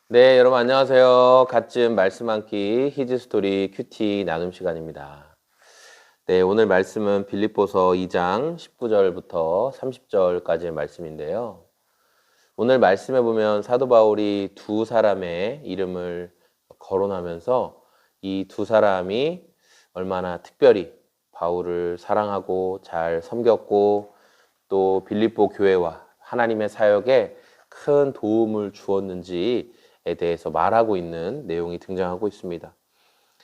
네, 여러분 안녕하세요. 갓즘 말씀 한끼 히즈스토리 큐티 나눔 시간입니다. 네, 오늘 말씀은 빌립보서 2장 19절부터 30절까지의 말씀인데요. 오늘 말씀에 보면 사도 바울이 두 사람의 이름을 거론하면서 이 두 사람이 얼마나 특별히 바울을 사랑하고 잘 섬겼고 또 빌립보 교회와 하나님의 사역에 큰 도움을 주었는지에 대해서 말하고 있는 내용이 등장하고 있습니다.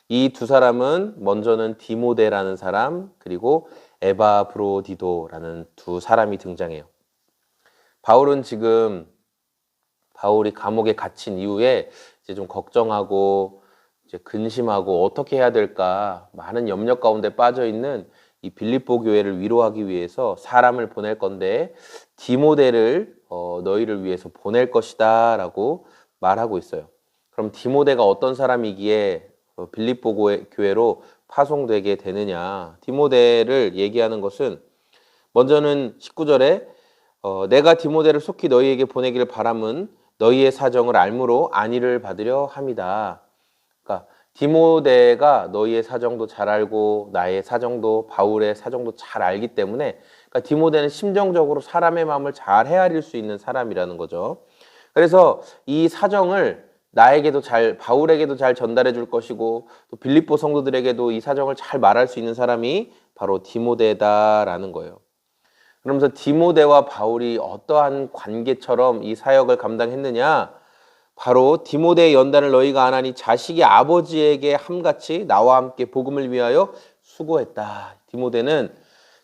이 두 사람은 먼저는 디모데라는 사람 그리고 에바브로디도라는 두 사람이 등장해요. 바울은 지금 바울이 감옥에 갇힌 이후에 이제 좀 걱정하고 이제 근심하고 어떻게 해야 될까 많은 염려 가운데 빠져 있는 이 빌립보 교회를 위로하기 위해서 사람을 보낼 건데 디모데를 너희를 위해서 보낼 것이다 라고 말하고 있어요. 그럼 디모데가 어떤 사람이기에 빌립보 교회로 파송되게 되느냐. 디모데를 얘기하는 것은 먼저는 19절에 내가 디모데를 속히 너희에게 보내기를 바람은 너희의 사정을 알므로 안위를 받으려 함이다. 그러니까 디모데가 너희의 사정도 잘 알고 나의 사정도 바울의 사정도 잘 알기 때문에 그러니까 디모데는 심정적으로 사람의 마음을 잘 헤아릴 수 있는 사람이라는 거죠. 그래서 이 사정을 나에게도 바울에게도 잘 전달해 줄 것이고 또 빌립보 성도들에게도 이 사정을 잘 말할 수 있는 사람이 바로 디모데다라는 거예요. 그러면서 디모데와 바울이 어떠한 관계처럼 이 사역을 감당했느냐? 바로 디모데의 연단을 너희가 안 하니 자식이 아버지에게 함같이 나와 함께 복음을 위하여 수고했다. 디모데는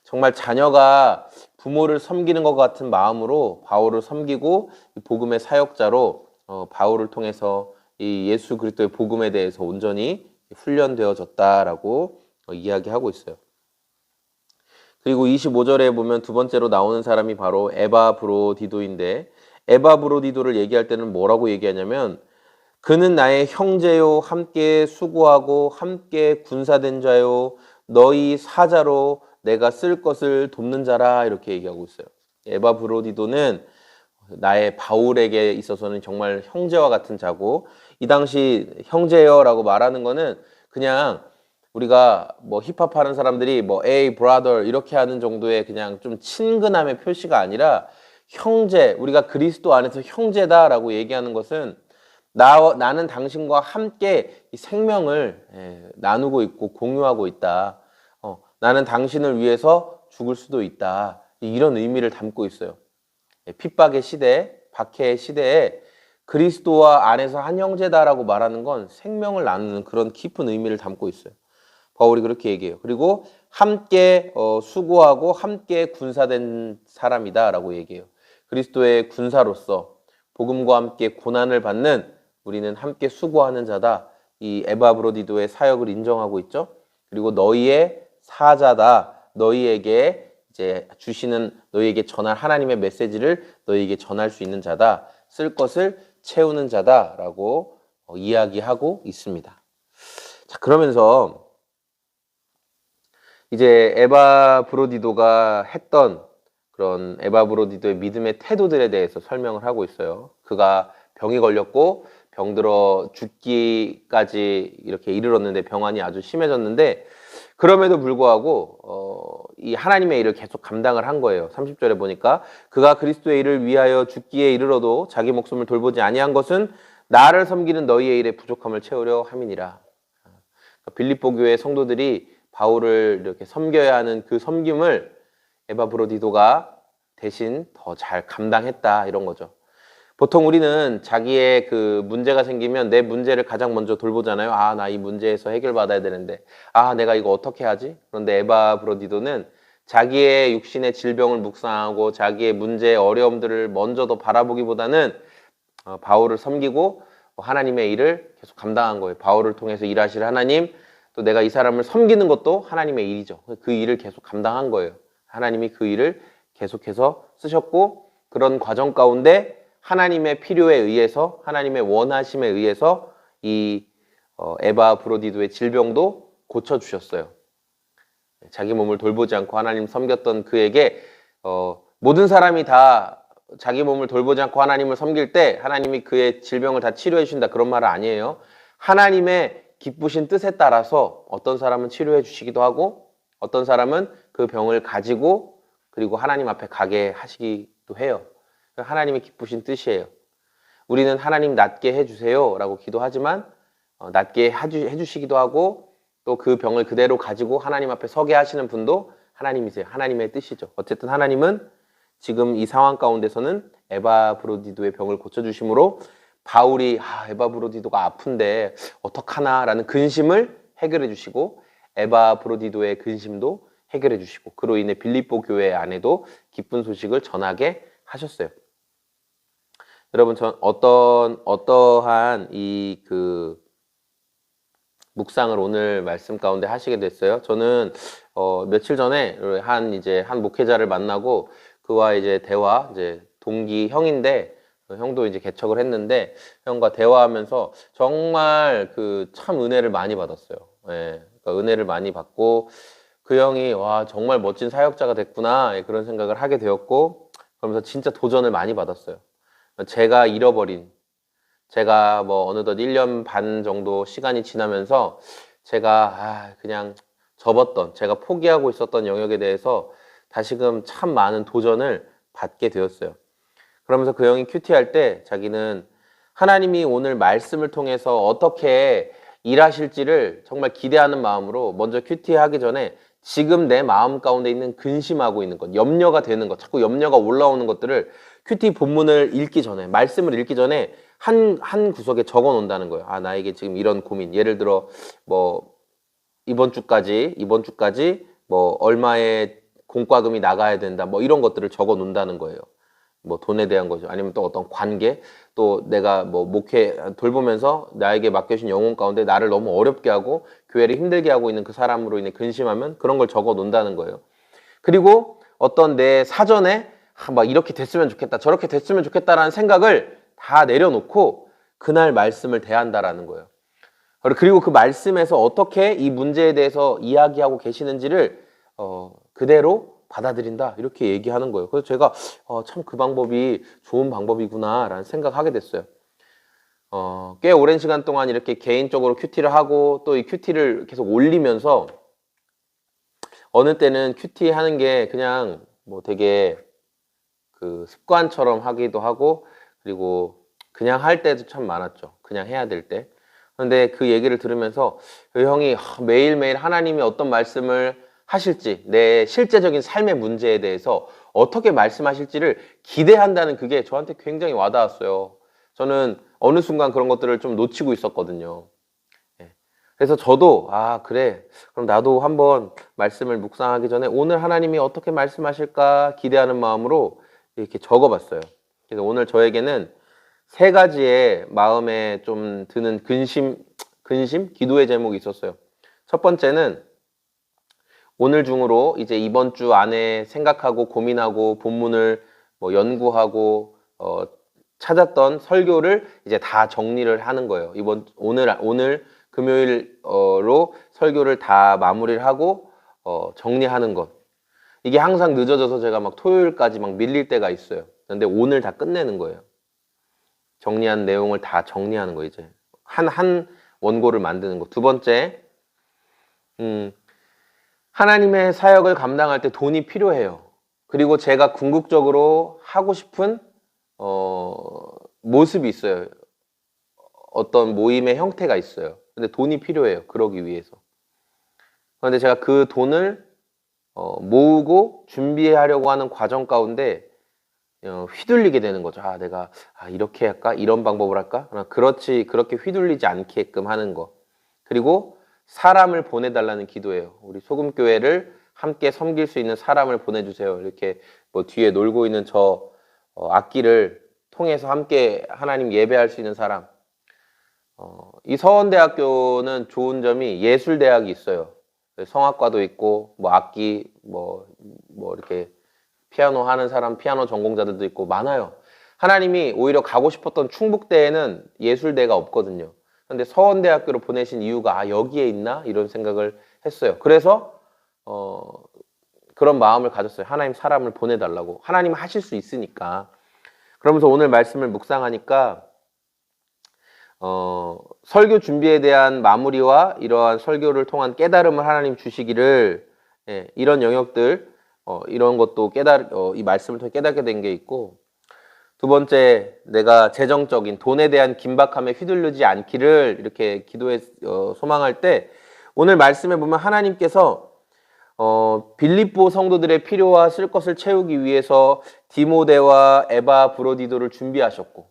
정말 자녀가 부모를 섬기는 것 같은 마음으로 바울을 섬기고 복음의 사역자로 바울을 통해서 이 예수 그리스도의 복음에 대해서 온전히 훈련되어졌다라고 이야기하고 있어요. 그리고 25절에 보면 두 번째로 나오는 사람이 바로 에바브로디도인데 에바브로디도를 얘기할 때는 뭐라고 얘기하냐면 그는 나의 형제요 함께 수고하고 함께 군사된 자요 너희 사자로 내가 쓸 것을 돕는 자라 이렇게 얘기하고 있어요. 에바브로디도는 나의 바울에게 있어서는 정말 형제와 같은 자고 이 당시 형제여라고 말하는 거는 그냥 우리가 뭐 힙합 하는 사람들이 뭐 에이 브라더 이렇게 하는 정도의 그냥 좀 친근함의 표시가 아니라 형제, 우리가 그리스도 안에서 형제다라고 얘기하는 것은 나는 당신과 함께 이 생명을 나누고 있고 공유하고 있다. 나는 당신을 위해서 죽을 수도 있다. 이런 의미를 담고 있어요. 핍박의 시대, 박해의 시대에 그리스도와 안에서 한 형제다라고 말하는 건 생명을 나누는 그런 깊은 의미를 담고 있어요. 바울이 그렇게 얘기해요. 그리고 함께 수고하고 함께 군사된 사람이다라고 얘기해요. 그리스도의 군사로서 복음과 함께 고난을 받는 우리는 함께 수고하는 자다. 이 에바브로디도의 사역을 인정하고 있죠. 그리고 너희의 사자다. 너희에게 이제 주시는 너희에게 전할 하나님의 메시지를 너희에게 전할 수 있는 자다. 쓸 것을 채우는 자다라고 이야기하고 있습니다. 자, 그러면서 이제 에바브로디도가 했던 그런 에바브로디도의 믿음의 태도들에 대해서 설명을 하고 있어요. 그가 병이 걸렸고 병들어 죽기까지 이렇게 이르렀는데 병환이 아주 심해졌는데 그럼에도 불구하고 이 하나님의 일을 계속 감당을 한 거예요. 30절에 보니까 그가 그리스도의 일을 위하여 죽기에 이르러도 자기 목숨을 돌보지 아니한 것은 나를 섬기는 너희의 일에 부족함을 채우려 함이니라. 그러니까 빌립보 교회 성도들이 바울을 이렇게 섬겨야 하는 그 섬김을 에바브로디도가 대신 더 잘 감당했다 이런 거죠. 보통 우리는 자기의 그 문제가 생기면 내 문제를 가장 먼저 돌보잖아요. 아, 나 이 문제에서 해결받아야 되는데 아, 내가 이거 어떻게 하지? 그런데 에바브로디도는 자기의 육신의 질병을 묵상하고 자기의 문제의 어려움들을 먼저 더 바라보기보다는 바울을 섬기고 하나님의 일을 계속 감당한 거예요. 바울을 통해서 일하실 하나님, 또 내가 이 사람을 섬기는 것도 하나님의 일이죠. 그 일을 계속 감당한 거예요. 하나님이 그 일을 계속해서 쓰셨고 그런 과정 가운데 하나님의 필요에 의해서 하나님의 원하심에 의해서 이 에바브로디도의 질병도 고쳐주셨어요. 자기 몸을 돌보지 않고 하나님 섬겼던 그에게 모든 사람이 다 자기 몸을 돌보지 않고 하나님을 섬길 때 하나님이 그의 질병을 다 치료해 주신다 그런 말은 아니에요. 하나님의 기쁘신 뜻에 따라서 어떤 사람은 치료해 주시기도 하고 어떤 사람은 그 병을 가지고 그리고 하나님 앞에 가게 하시기도 해요. 하나님의 기쁘신 뜻이에요. 우리는 하나님 낫게 해주세요 라고 기도하지만 낫게 해주시기도 하고 또 그 병을 그대로 가지고 하나님 앞에 서게 하시는 분도 하나님이세요. 하나님의 뜻이죠. 어쨌든 하나님은 지금 이 상황 가운데서는 에바브로디도의 병을 고쳐주심으로 바울이 에바브로디도가 아픈데 어떡하나 라는 근심을 해결해 주시고 에바브로디도의 근심도 해결해 주시고 그로 인해 빌립보 교회 안에도 기쁜 소식을 전하게 하셨어요. 여러분, 전 어떠한 이 묵상을 오늘 말씀 가운데 하시게 됐어요. 저는 며칠 전에 한 목회자를 만나고 그와 이제 동기 형인데 형도 이제 개척을 했는데 형과 대화하면서 정말 참 은혜를 많이 받았어요. 예, 그러니까 은혜를 많이 받고 그 형이 와 정말 멋진 사역자가 됐구나 그런 생각을 하게 되었고 그러면서 진짜 도전을 많이 받았어요. 제가 뭐 어느덧 1년 반 정도 시간이 지나면서 제가 그냥 제가 포기하고 있었던 영역에 대해서 다시금 참 많은 도전을 받게 되었어요. 그러면서 그 형이 큐티할 때 자기는 하나님이 오늘 말씀을 통해서 어떻게 일하실지를 정말 기대하는 마음으로 먼저 큐티하기 전에 지금 내 마음 가운데 있는 근심하고 있는 것, 염려가 되는 것, 자꾸 염려가 올라오는 것들을 큐티 본문을 읽기 전에, 말씀을 읽기 전에 한 구석에 적어 놓는다는 거예요. 나에게 지금 이런 고민. 예를 들어, 이번 주까지, 얼마의 공과금이 나가야 된다. 이런 것들을 적어 놓는다는 거예요. 돈에 대한 거죠. 아니면 또 어떤 관계, 또 내가 목회 돌보면서 나에게 맡겨진 영혼 가운데 나를 너무 어렵게 하고 교회를 힘들게 하고 있는 그 사람으로 인해 근심하면 그런 걸 적어 놓는다는 거예요. 그리고 어떤 내 사전에 이렇게 됐으면 좋겠다, 저렇게 됐으면 좋겠다라는 생각을 다 내려놓고 그날 말씀을 대한다라는 거예요. 그리고 그 말씀에서 어떻게 이 문제에 대해서 이야기하고 계시는지를 그대로 받아들인다 이렇게 얘기하는 거예요. 그래서 제가 참 그 방법이 좋은 방법이구나 라는 생각하게 됐어요. 꽤 오랜 시간 동안 이렇게 개인적으로 큐티를 하고 또 이 큐티를 계속 올리면서 어느 때는 큐티 하는 게 그냥 되게 습관처럼 하기도 하고 그리고 그냥 할 때도 참 많았죠. 그냥 해야 될 때. 그런데 그 얘기를 들으면서 그 형이 매일매일 하나님이 어떤 말씀을 하실지 내 실제적인 삶의 문제에 대해서 어떻게 말씀하실지를 기대한다는 그게 저한테 굉장히 와닿았어요. 저는 어느 순간 그런 것들을 좀 놓치고 있었거든요. 그래서 저도 그래 그럼 나도 한번 말씀을 묵상하기 전에 오늘 하나님이 어떻게 말씀하실까 기대하는 마음으로 이렇게 적어봤어요. 그래서 오늘 저에게는 3가지의 마음에 좀 드는 근심, 기도의 제목이 있었어요. 첫 번째는 오늘 중으로 이제 이번 주 안에 생각하고 고민하고 본문을 연구하고 찾았던 설교를 이제 다 정리를 하는 거예요. 오늘 금요일로 설교를 다 마무리를 하고 정리하는 것. 이게 항상 늦어져서 제가 토요일까지 밀릴 때가 있어요. 근데 오늘 다 끝내는 거예요. 정리한 내용을 다 정리하는 거 이제 한 원고를 만드는 거. 두 번째, 하나님의 사역을 감당할 때 돈이 필요해요. 그리고 제가 궁극적으로 하고 싶은 모습이 있어요. 어떤 모임의 형태가 있어요. 근데 돈이 필요해요. 그러기 위해서. 그런데 제가 그 돈을 모으고 준비하려고 하는 과정 가운데 휘둘리게 되는 거죠. 내가 이렇게 할까? 이런 방법을 할까? 그렇게 휘둘리지 않게끔 하는 거. 그리고 사람을 보내달라는 기도예요. 우리 소금교회를 함께 섬길 수 있는 사람을 보내주세요. 이렇게 뒤에 놀고 있는 저 악기를 통해서 함께 하나님 예배할 수 있는 사람. 이 서원대학교는 좋은 점이 예술대학이 있어요. 성악과도 있고 악기 이렇게 피아노 하는 사람, 피아노 전공자들도 있고 많아요. 하나님이 오히려 가고 싶었던 충북대에는 예술대가 없거든요. 그런데 서원대학교로 보내신 이유가 여기에 있나? 이런 생각을 했어요. 그래서 그런 마음을 가졌어요. 하나님 사람을 보내달라고. 하나님 하실 수 있으니까. 그러면서 오늘 말씀을 묵상하니까 설교 준비에 대한 마무리와 이러한 설교를 통한 깨달음을 하나님 주시기를, 이런 영역들, 이런 것도 이 말씀을 통해 깨닫게 된 게 있고, 두 번째, 내가 재정적인 돈에 대한 긴박함에 휘둘리지 않기를 이렇게 기도에 소망할 때, 오늘 말씀에 보면 하나님께서 빌립보 성도들의 필요와 쓸 것을 채우기 위해서 디모데와 에바브로디도를 준비하셨고,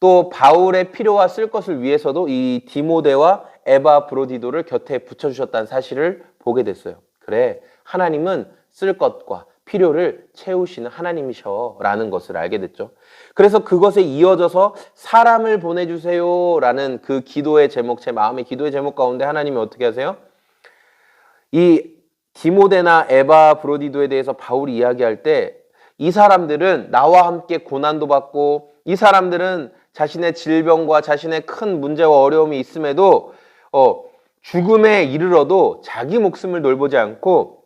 또 바울의 필요와 쓸 것을 위해서도 이 디모데와 에바브로디도를 곁에 붙여주셨다는 사실을 보게 됐어요. 그래, 하나님은 쓸 것과 필요를 채우시는 하나님이셔 라는 것을 알게 됐죠. 그래서 그것에 이어져서 사람을 보내주세요 라는 그 기도의 제목, 제 마음의 기도의 제목 가운데 하나님이 어떻게 하세요? 이 디모데나 에바브로디도에 대해서 바울이 이야기할 때 이 사람들은 나와 함께 고난도 받고, 이 사람들은 자신의 질병과 자신의 큰 문제와 어려움이 있음에도 죽음에 이르러도 자기 목숨을 돌보지 않고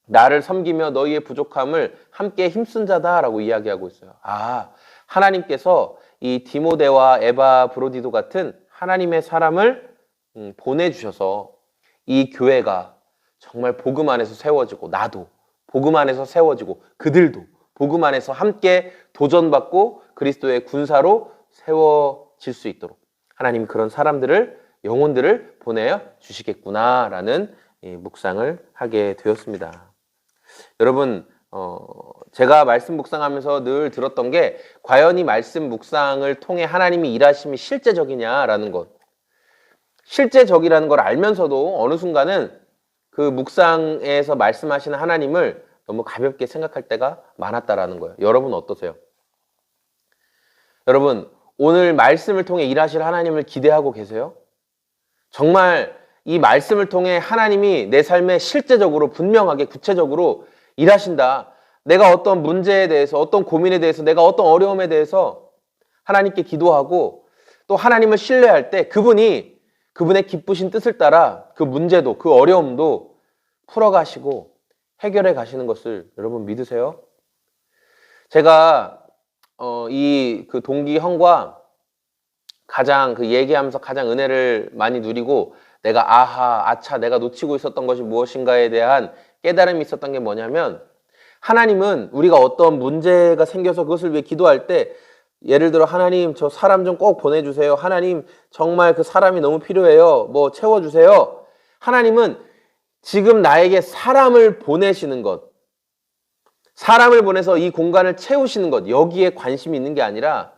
나를 섬기며 너희의 부족함을 함께 힘쓴 자다라고 이야기하고 있어요. 하나님께서 이 디모데와 에바브로디도 같은 하나님의 사람을 보내주셔서 이 교회가 정말 복음 안에서 세워지고, 나도 복음 안에서 세워지고, 그들도 복음 안에서 함께 도전받고 그리스도의 군사로 세워질 수 있도록 하나님이 그런 사람들을, 영혼들을 보내어 주시겠구나라는 묵상을 하게 되었습니다. 여러분, 제가 말씀 묵상하면서 늘 들었던 게, 과연 이 말씀 묵상을 통해 하나님이 일하심이 실제적이냐라는 것. 실제적이라는 걸 알면서도 어느 순간은 그 묵상에서 말씀하시는 하나님을 너무 가볍게 생각할 때가 많았다라는 거예요. 여러분 어떠세요? 여러분, 오늘 말씀을 통해 일하실 하나님을 기대하고 계세요? 정말 이 말씀을 통해 하나님이 내 삶에 실제적으로, 분명하게, 구체적으로 일하신다. 내가 어떤 문제에 대해서, 어떤 고민에 대해서, 내가 어떤 어려움에 대해서 하나님께 기도하고 또 하나님을 신뢰할 때 그분이 그분의 기쁘신 뜻을 따라 그 문제도, 그 어려움도 풀어가시고 해결해 가시는 것을 여러분 믿으세요? 제가 그 동기 형과 가장 얘기하면서 가장 은혜를 많이 누리고, 내가 아차, 내가 놓치고 있었던 것이 무엇인가에 대한 깨달음이 있었던 게 뭐냐면, 하나님은 우리가 어떤 문제가 생겨서 그것을 위해 기도할 때, 예를 들어 하나님 저 사람 좀 꼭 보내주세요. 하나님 정말 그 사람이 너무 필요해요. 뭐 채워주세요. 하나님은 지금 나에게 사람을 보내시는 것, 사람을 보내서 이 공간을 채우시는 것, 여기에 관심이 있는 게 아니라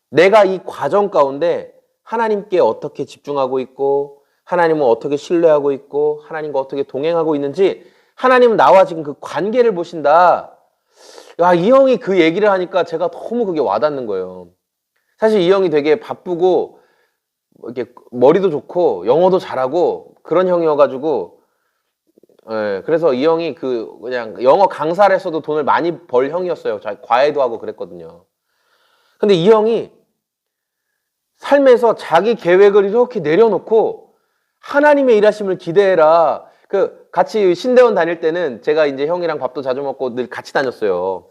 내가 이 과정 가운데 하나님께 어떻게 집중하고 있고, 하나님은 어떻게 신뢰하고 있고, 하나님과 어떻게 동행하고 있는지, 하나님은 나와 지금 그 관계를 보신다. 이 형이 그 얘기를 하니까 제가 너무 그게 와닿는 거예요. 사실 이 형이 되게 바쁘고 이렇게 머리도 좋고 영어도 잘하고 그런 형이어가지고, 그래서 이 형이 그냥 영어 강사를 했어도 돈을 많이 벌 형이었어요. 과외도 하고 그랬거든요. 근데 이 형이 삶에서 자기 계획을 이렇게 내려놓고 하나님의 일하심을 기대해라. 같이 신대원 다닐 때는 제가 이제 형이랑 밥도 자주 먹고 늘 같이 다녔어요.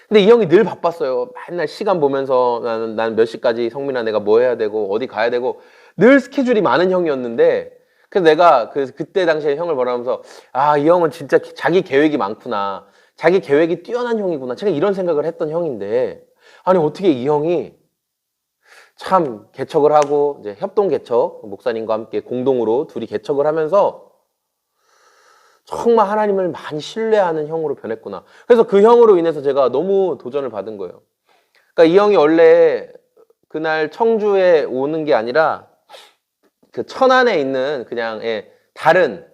근데 이 형이 늘 바빴어요. 맨날 시간 보면서 나는 몇 시까지 성민아 내가 뭐 해야 되고 어디 가야 되고 늘 스케줄이 많은 형이었는데, 그래서 내가 그때 당시에 형을 보면서 이 형은 진짜 자기 계획이 많구나. 자기 계획이 뛰어난 형이구나. 제가 이런 생각을 했던 형인데, 아니 어떻게 이 형이 참 개척을 하고 이제 협동 개척 목사님과 함께 공동으로 둘이 개척을 하면서 정말 하나님을 많이 신뢰하는 형으로 변했구나. 그래서 그 형으로 인해서 제가 너무 도전을 받은 거예요. 그러니까 이 형이 원래 그날 청주에 오는 게 아니라 그 천안에 있는 그냥 다른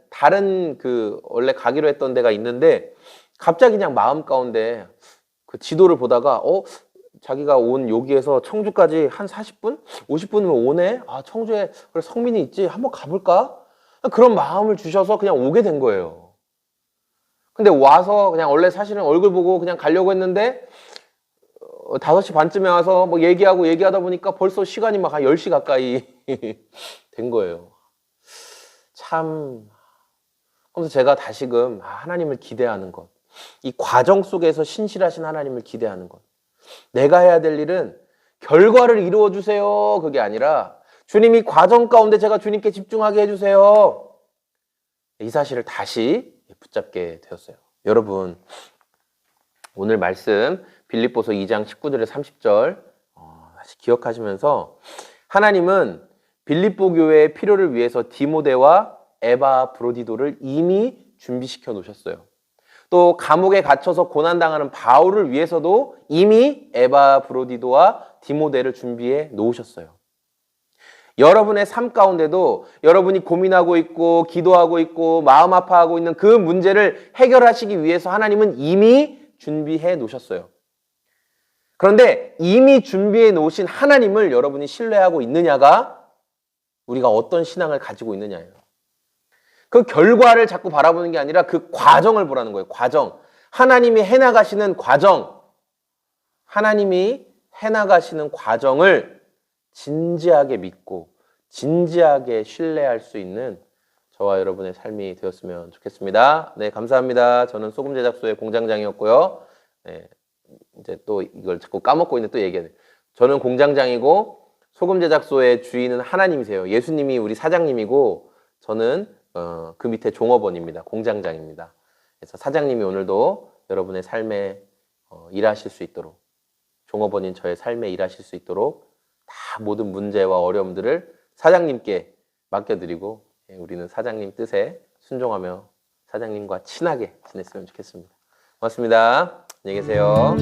원래 가기로 했던 데가 있는데, 갑자기 그냥 마음 가운데 그 지도를 보다가 자기가 온 여기에서 청주까지 한 40분? 50분이면 오네? 청주에 그래 성민이 있지? 한번 가볼까? 그런 마음을 주셔서 그냥 오게 된 거예요. 근데 와서 그냥 원래 사실은 얼굴 보고 그냥 가려고 했는데 5시 반쯤에 와서 뭐 얘기하다 보니까 벌써 시간이 막 한 10시 가까이 된 거예요. 참. 그래서 제가 다시금 하나님을 기대하는 것, 이 과정 속에서 신실하신 하나님을 기대하는 것, 내가 해야 될 일은 결과를 이루어 주세요. 그게 아니라 주님이 과정 가운데 제가 주님께 집중하게 해주세요. 이 사실을 다시 붙잡게 되었어요. 여러분, 오늘 말씀 빌립보서 2장 19절에 30절 다시 기억하시면서 하나님은 빌립보 교회의 필요를 위해서 디모데와 에바브로디도를 이미 준비시켜 놓으셨어요. 또 감옥에 갇혀서 고난당하는 바울을 위해서도 이미 에바브로디도와 디모데를 준비해 놓으셨어요. 여러분의 삶 가운데도 여러분이 고민하고 있고 기도하고 있고 마음 아파하고 있는 그 문제를 해결하시기 위해서 하나님은 이미 준비해 놓으셨어요. 그런데 이미 준비해 놓으신 하나님을 여러분이 신뢰하고 있느냐가 우리가 어떤 신앙을 가지고 있느냐예요. 그 결과를 자꾸 바라보는 게 아니라 그 과정을 보라는 거예요. 과정. 하나님이 해나가시는 과정. 하나님이 해나가시는 과정을 진지하게 믿고 진지하게 신뢰할 수 있는 저와 여러분의 삶이 되었으면 좋겠습니다. 네, 감사합니다. 저는 소금 제작소의 공장장이었고요. 네, 이제 또 이걸 자꾸 까먹고 있는데 또 얘기해야 돼. 저는 공장장이고 소금 제작소의 주인은 하나님이세요. 예수님이 우리 사장님이고 저는 그 밑에 종업원입니다. 공장장입니다. 그래서 사장님이 오늘도 여러분의 삶에 일하실 수 있도록 종업원인 저의 삶에 일하실 수 있도록 다 모든 문제와 어려움들을 사장님께 맡겨드리고 우리는 사장님 뜻에 순종하며 사장님과 친하게 지냈으면 좋겠습니다. 고맙습니다. 안녕히 계세요.